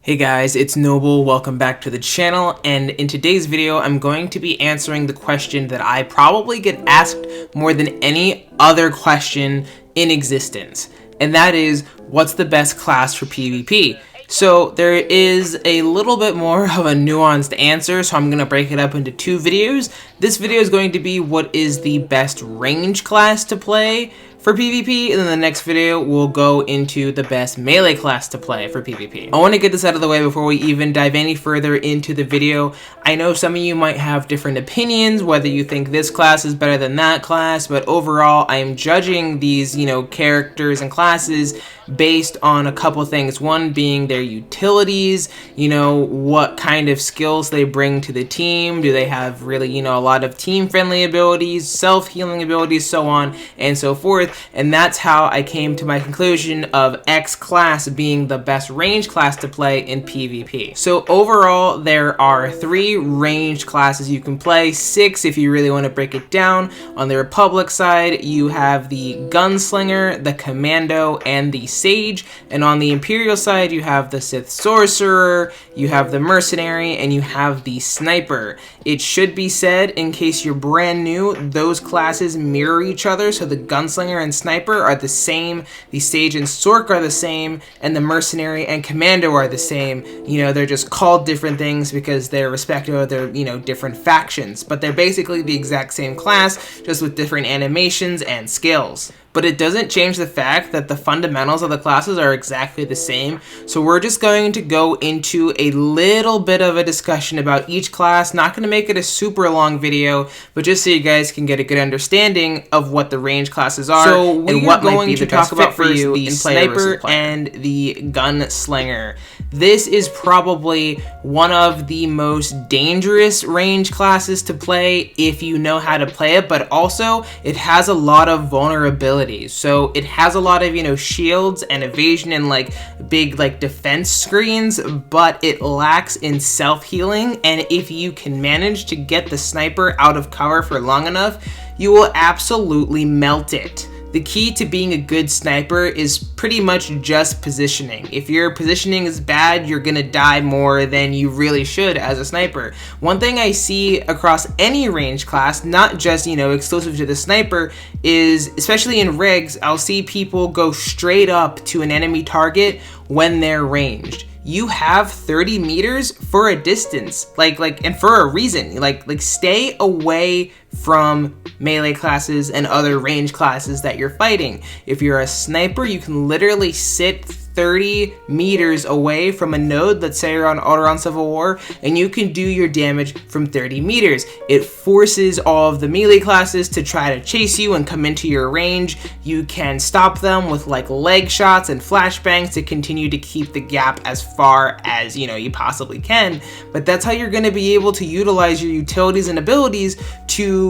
Hey guys, it's Noble. Welcome back to the channel, and in today's video I'm going to be answering the question that I probably get asked more than any other question in existence, and that is, what's the best class for PvP? So there is a little bit more of a nuanced answer, so I'm going to break it up into two videos. This video is going to be what is the best range class to play for PvP, and then the next video will go into the best melee class to play for PvP. I want to get this out of the way before we even dive any further into the video. I know some of you might have different opinions, whether you think this class is better than that class, but overall I am judging these, characters and classes based on a couple things. One being their utilities, what kind of skills they bring to the team. Do they have really, a lot of team-friendly abilities, self-healing abilities, so on and so forth. And that's how I came to my conclusion of X class being the best range class to play in PvP. So overall, there are 3 ranged classes you can play, 6 if you really want to break it down. On the Republic side, you have the Gunslinger, the Commando, and the Sage. And on the Imperial side, you have the Sith Sorcerer, you have the Mercenary, and you have the Sniper. It should be said, in case you're brand new, those classes mirror each other, so the Gunslinger and Sniper are the same, the Sage and Sorc are the same, and the Mercenary and Commando are the same. They're just called different things because they're respective of their, different factions, but they're basically the exact same class, just with different animations and skills. But it doesn't change the fact that the fundamentals of the classes are exactly the same. So we're just going to go into a little bit of a discussion about each class. Not going to make it a super long video, but just so you guys can get a good understanding of what the range classes are, so and what might be the best fit for you, the Sniper and the Gunslinger. This is probably one of the most dangerous range classes to play if you know how to play it, but also it has a lot of vulnerability. So it has a lot of, shields and evasion and big defense screens, but it lacks in self-healing. And if you can manage to get the Sniper out of cover for long enough, you will absolutely melt it. The key to being a good sniper is pretty much just positioning. If your positioning is bad, you're gonna die more than you really should as a sniper. One thing I see across any range class, not just, exclusive to the sniper, is, especially in rigs, I'll see people go straight up to an enemy target when they're ranged. You have 30 meters for a distance, and for a reason. Stay away from melee classes and other range classes that you're fighting. If you're a sniper, you can literally sit 30 meters away from a node. Let's say you're on Alderaan Civil War, and you can do your damage from 30 meters. It forces all of the melee classes to try to chase you and come into your range. You can stop them with leg shots and flashbangs to continue to keep the gap as far as you possibly can. But that's how you're going to be able to utilize your utilities and abilities to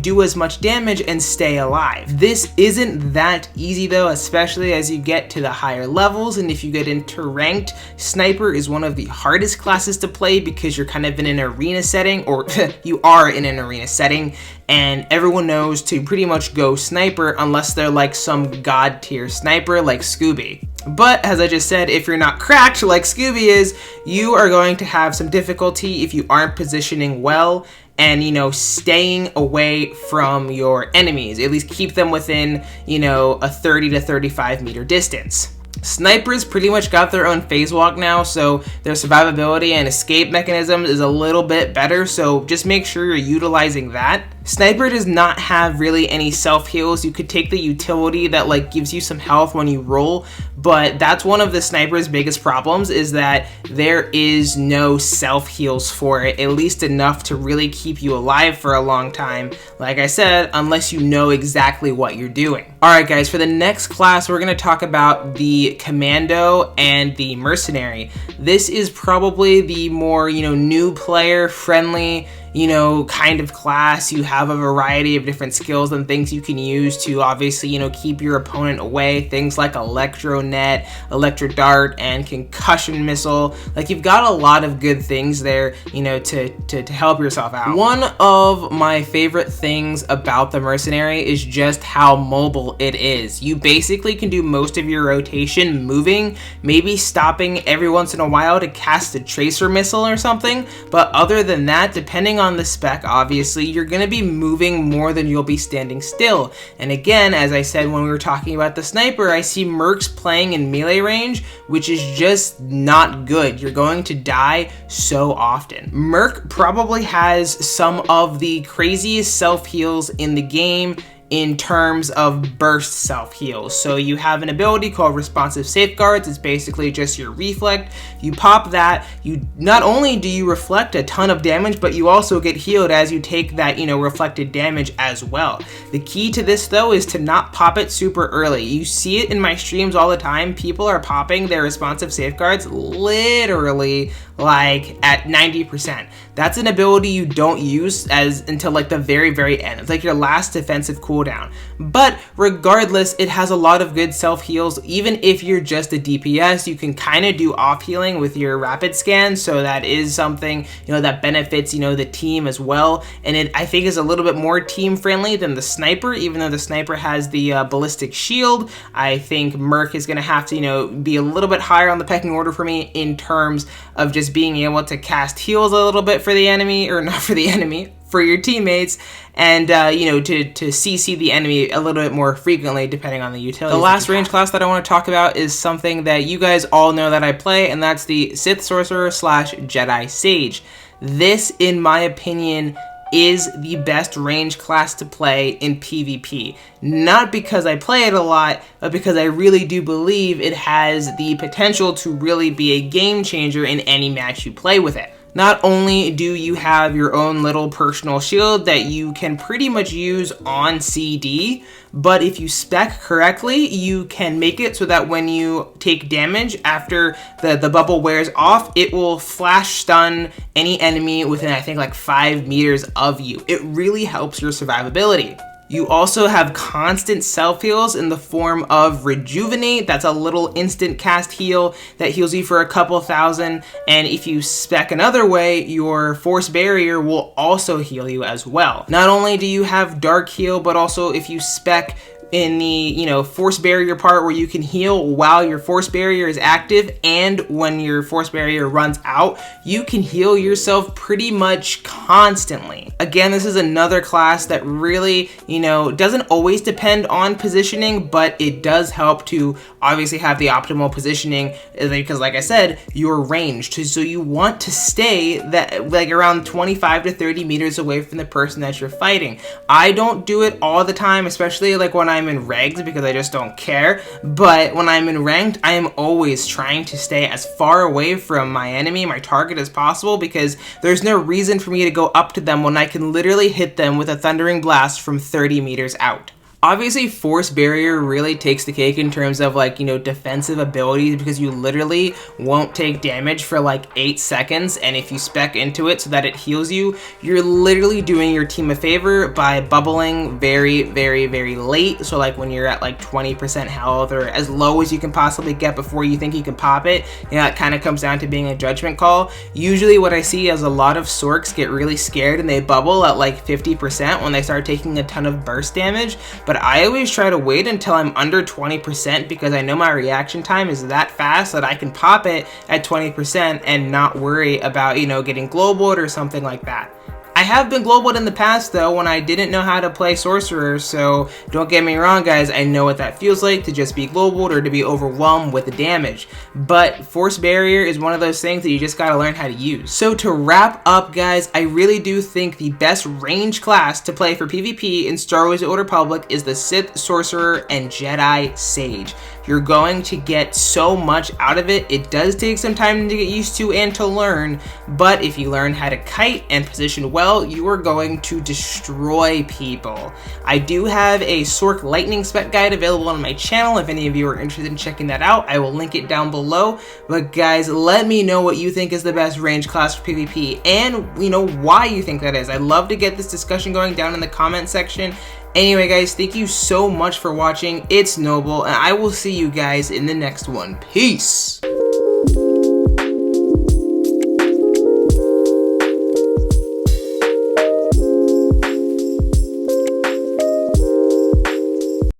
do as much damage and stay alive. This isn't that easy though, especially as you get to the higher levels. And if you get into ranked, Sniper is one of the hardest classes to play because you're kind of in an arena setting, or you are in an arena setting, and everyone knows to pretty much go Sniper unless they're some god tier sniper like Scooby. But as I just said, if you're not cracked like Scooby is, you are going to have some difficulty if you aren't positioning well and staying away from your enemies. At least keep them within a 30 to 35 meter distance. Snipers pretty much got their own phase walk now, so their survivability and escape mechanism is a little bit better, so just make sure you're utilizing that. Sniper does not have really any self-heals. You could take the utility that gives you some health when you roll, but that's one of the Sniper's biggest problems, is that there is no self-heals for it, at least enough to really keep you alive for a long time, like I said, unless you know exactly what you're doing. Alright guys, for the next class we're going to talk about the Commando and the Mercenary. This is probably the more, new player friendly, you know, kind of class. You have a variety of different skills and things you can use to obviously, you know, keep your opponent away. Things like Electro Net, Electro Dart, and Concussion Missile. Like, you've got a lot of good things there, you know, to help yourself out. One of my favorite things about the Mercenary is just how mobile it is. You basically can do most of your rotation moving, maybe stopping every once in a while to cast a Tracer Missile or something, but other than that, depending on the spec, obviously, you're going to be moving more than you'll be standing still. And again, as I said when we were talking about the Sniper, I see Mercs playing in melee range, which is just not good. You're going to die so often. Merc probably has some of the craziest self-heals in the game in terms of burst self-heals. So you have an ability called Responsive Safeguards. It's basically just your reflect. You pop that, you not only do you reflect a ton of damage, but you also get healed as you take that, you know, reflected damage as well. The key to this though is to not pop it super early. You see it in my streams all the time. People are popping their Responsive Safeguards literally like at 90%. That's an ability you don't use until like the very end. It's like your last defensive cooldown. But regardless, it has a lot of good self-heals. Even if you're just a DPS, you can kind of do off-healing with your rapid scan, so that is something, you know, that benefits, you know, the team as well. And it, I think, is a little bit more team friendly than the Sniper. Even though the Sniper has the ballistic shield, I think Merc is going to have to, you know, be a little bit higher on the pecking order for me in terms of just being able to cast heals a little bit for the enemy, or not for the enemy, for your teammates, and you know, to CC the enemy a little bit more frequently depending on the utility. The last range class that I want to talk about is something that you guys all know that I play, and that's the Sith Sorcerer / Jedi Sage. This, in my opinion, is the best range class to play in PvP. Not because I play it a lot, but because I really do believe it has the potential to really be a game changer in any match you play with it. Not only do you have your own little personal shield that you can pretty much use on CD, but if you spec correctly, you can make it so that when you take damage after the bubble wears off, it will flash stun any enemy within, I think, like 5 meters of you. It really helps your survivability. You also have constant self-heals in the form of Rejuvenate. That's a little instant cast heal that heals you for a couple thousand. And if you spec another way, your Force Barrier will also heal you as well. Not only do you have Dark Heal, but also if you spec in the, you know, Force Barrier part where you can heal while your Force Barrier is active, and when your Force Barrier runs out, you can heal yourself pretty much constantly. Again, this is another class that really, you know, doesn't always depend on positioning, but it does help to obviously have the optimal positioning, because like I said, you're ranged, so you want to stay that like around 25 to 30 meters away from the person that you're fighting. I don't do it all the time, especially like when I'm in regs, because I just don't care. But when I'm in ranked, I am always trying to stay as far away from my enemy, my target, as possible, because there's no reason for me to go up to them when I can literally hit them with a Thundering Blast from 30 meters out. Obviously, Force Barrier really takes the cake in terms of, like, you know, defensive abilities, because you literally won't take damage for like 8 seconds, and if you spec into it so that it heals you, you're literally doing your team a favor by bubbling very late. So like when you're at like 20% health, or as low as you can possibly get before you think you can pop it, you know, it kind of comes down to being a judgment call. Usually what I see is a lot of Sorcs get really scared and they bubble at like 50% when they start taking a ton of burst damage, but I always try to wait until I'm under 20%, because I know my reaction time is that fast that I can pop it at 20% and not worry about, you know, getting globaled or something like that. I have been globaled in the past though when I didn't know how to play Sorcerer, so don't get me wrong guys, I know what that feels like to just be globaled or to be overwhelmed with the damage. But Force Barrier is one of those things that you just gotta learn how to use. So to wrap up guys, I really do think the best range class to play for PvP in Star Wars: The Old Republic is the Sith Sorcerer and Jedi Sage. You're going to get so much out of it. It does take some time to get used to and to learn, but if you learn how to kite and position well, you are going to destroy people. I do have a Sorc lightning spec guide available on my channel. If any of you are interested in checking that out, I will link it down below. But guys, let me know what you think is the best range class for PvP, and why you think that is. I'd love to get this discussion going down in the comment section. Anyway guys, thank you so much for watching. It's Noble, and I will see you guys in the next one. Peace!